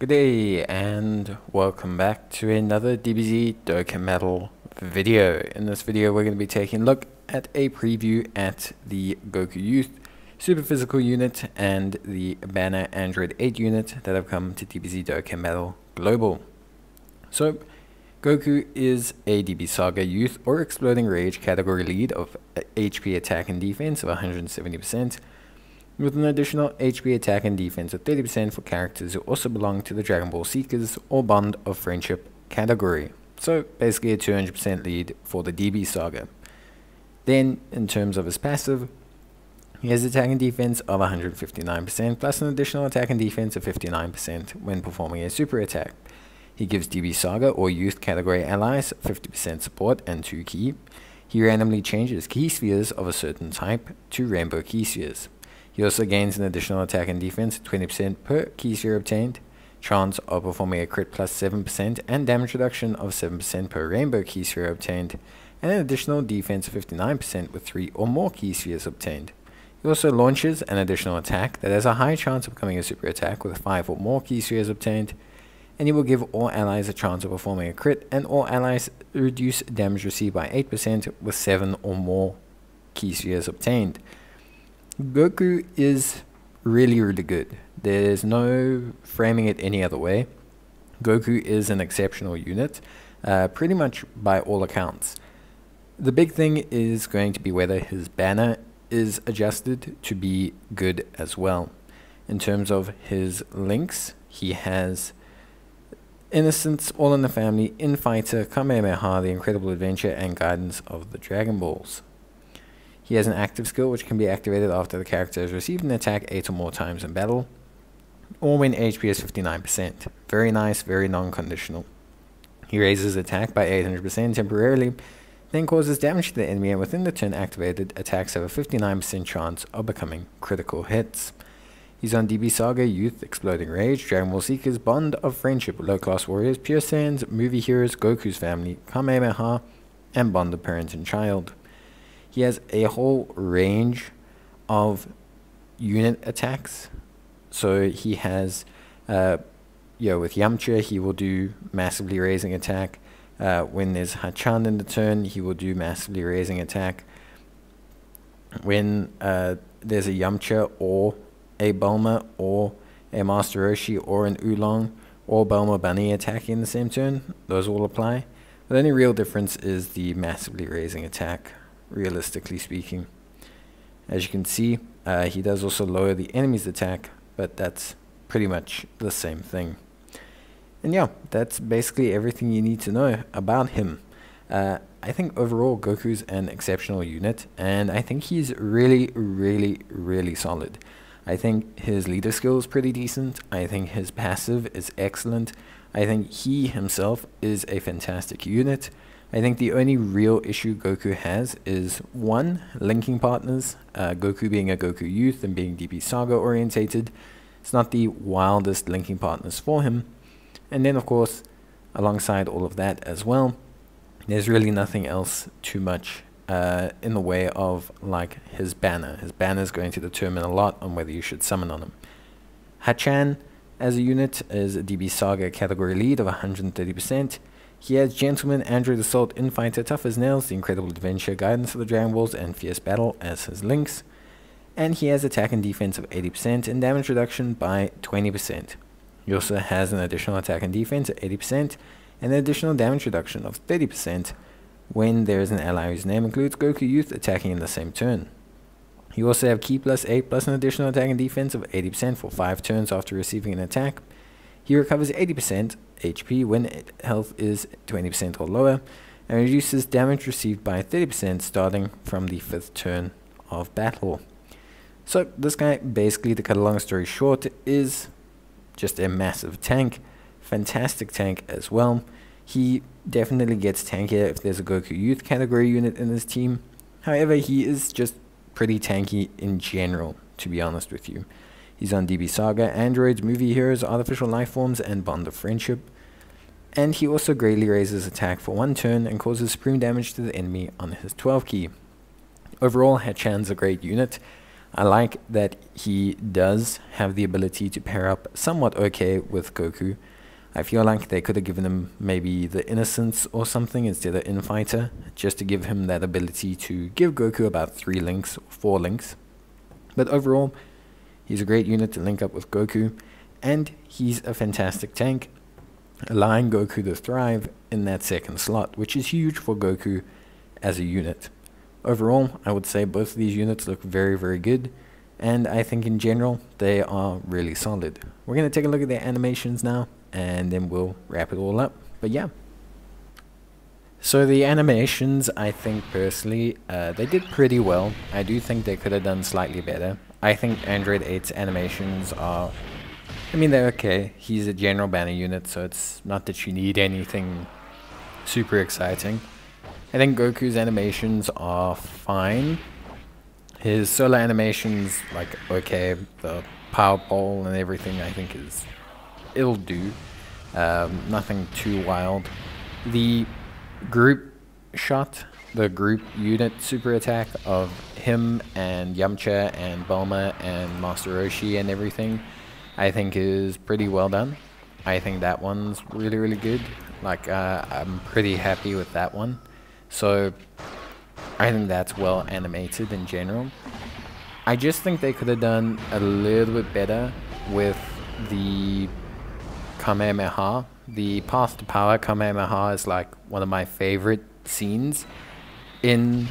Good day and welcome back to another Dbz Dokkan Metal video. In this video we're going to be taking a look at a preview at the Goku Youth Super Physical unit and the Banner Android 8 unit that have come to Dbz Dokkan Metal Global. So Goku is a DB Saga Youth or Exploding Rage category lead of HP attack and defense of 170%. With an additional HP attack and defense of 30% for characters who also belong to the Dragon Ball Seekers or Bond of Friendship category. So basically a 200% lead for the DB Saga. Then in terms of his passive, he has attack and defense of 159% plus an additional attack and defense of 59% when performing a super attack. He gives DB Saga or Youth category allies 50% support and 2 ki. He randomly changes key spheres of a certain type to rainbow key spheres. He also gains an additional attack and defense 20% per key sphere obtained, chance of performing a crit plus 7%, and damage reduction of 7% per rainbow key sphere obtained, and an additional defense of 59% with 3 or more key spheres obtained. He also launches an additional attack that has a high chance of becoming a super attack with 5 or more key spheres obtained, and he will give all allies a chance of performing a crit, and all allies reduce damage received by 8% with 7 or more key spheres obtained. Goku is really good. There's no framing it any other way. Goku is an exceptional unit, pretty much by all accounts. The big thing is going to be whether his banner is adjusted to be good as well. In terms of his links, he has Innocence, All in the Family, Infighter, Kamehameha, The Incredible Adventure, and Guidance of the Dragon Balls. He has an active skill which can be activated after the character has received an attack 8 or more times in battle, or when HP is 59%. Very nice, very non-conditional. He raises attack by 800% temporarily, then causes damage to the enemy, and within the turn activated, attacks have a 59% chance of becoming critical hits. He's on DB Saga, Youth, Exploding Rage, Dragon Ball Seekers, Bond of Friendship, Low Class Warriors, Pure Saiyans, Movie Heroes, Goku's Family, Kamehameha, and Bond of Parent and Child. He has a whole range of unit attacks. So he has, with Yamcha, he will do massively raising attack. When there's Hacchan in the turn, he will do massively raising attack. When there's a Yamcha or a Bulma or a Master Roshi or an Oolong or Bulma Bunny attacking in the same turn, those all apply. The only real difference is the massively raising attack, realistically speaking. As you can see, he does also lower the enemy's attack, but that's pretty much the same thing. And yeah, that's basically everything you need to know about him. I think overall Goku's an exceptional unit, and I think he's really solid. I think his leader skill is pretty decent. I think his passive is excellent. I think he himself is a fantastic unit. I think the only real issue Goku has is, one, linking partners. Goku being a Goku Youth and being DB Saga orientated, it's not the wildest linking partners for him. And then of course, alongside all of that as well, there's really nothing else too much in the way of like his banner. His banner is going to determine a lot on whether you should summon on him. Hacchan as a unit is a DB Saga category lead of 130%. He has Gentleman, Android Assault, Infighter, Tough as Nails, The Incredible Adventure, Guidance of the Dragon Balls, and Fierce Battle as his links. And he has attack and defense of 80% and damage reduction by 20%. He also has an additional attack and defense of 80% and an additional damage reduction of 30% when there is an ally whose name includes Goku Youth attacking in the same turn. You also have Ki plus 8 plus an additional attack and defense of 80% for 5 turns after receiving an attack. He recovers 80% HP when health is 20% or lower, and reduces damage received by 30% starting from the 5th turn of battle. So this guy, basically, to cut a long story short, is just a massive tank. Fantastic tank as well. He definitely gets tankier if there's a Goku Youth category unit in his team. However, he is just pretty tanky in general, to be honest with you. He's on DB Saga, Androids, Movie Heroes, Artificial Life Forms, and Bond of Friendship. And he also greatly raises attack for 1 turn and causes supreme damage to the enemy on his 12 key. Overall, Hacchan's a great unit. I like that he does have the ability to pair up somewhat okay with Goku. I feel like they could have given him maybe the Innocence or something instead of Infighter, just to give him that ability to give Goku about 3 links or 4 links. But overall, he's a great unit to link up with Goku, and he's a fantastic tank, allowing Goku to thrive in that second slot, which is huge for Goku as a unit. Overall, I would say both of these units look very, very good, and I think in general, they are really solid. We're going to take a look at their animations now, and then we'll wrap it all up. But yeah. So the animations, I think personally, they did pretty well. I do think they could have done slightly better. I think Android 8's animations are, I mean, they're okay. He's a general banner unit, so it's not that you need anything super exciting. I think Goku's animations are fine. His solo animations, like, okay, the power pole and everything, I think it'll do. Nothing too wild. The group shot, the group unit super attack of him and Yamcha and Bulma and Master Roshi and everything, I think is pretty well done. I think that one's really, really good. Like, I'm pretty happy with that one. So I think that's well animated in general. I just think they could have done a little bit better with the Kamehameha. The Path to Power Kamehameha is like one of my favorite scenes in,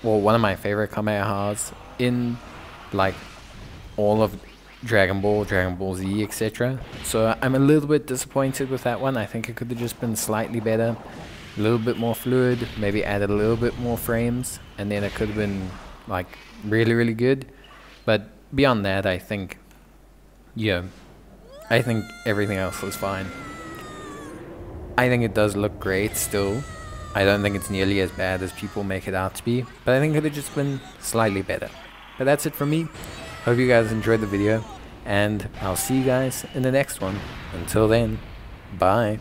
well, one of my favorite Kamehamehas in like all of Dragon Ball, Dragon Ball Z, etc. So I'm a little bit disappointed with that one. I think it could have just been slightly better, a little bit more fluid, maybe added a little bit more frames, and then it could have been like really, really good. But beyond that, I think, yeah, I think everything else was fine. I think it does look great still. I don't think it's nearly as bad as people make it out to be, but I think it could have just been slightly better. But that's it from me. Hope you guys enjoyed the video, and I'll see you guys in the next one. Until then, bye.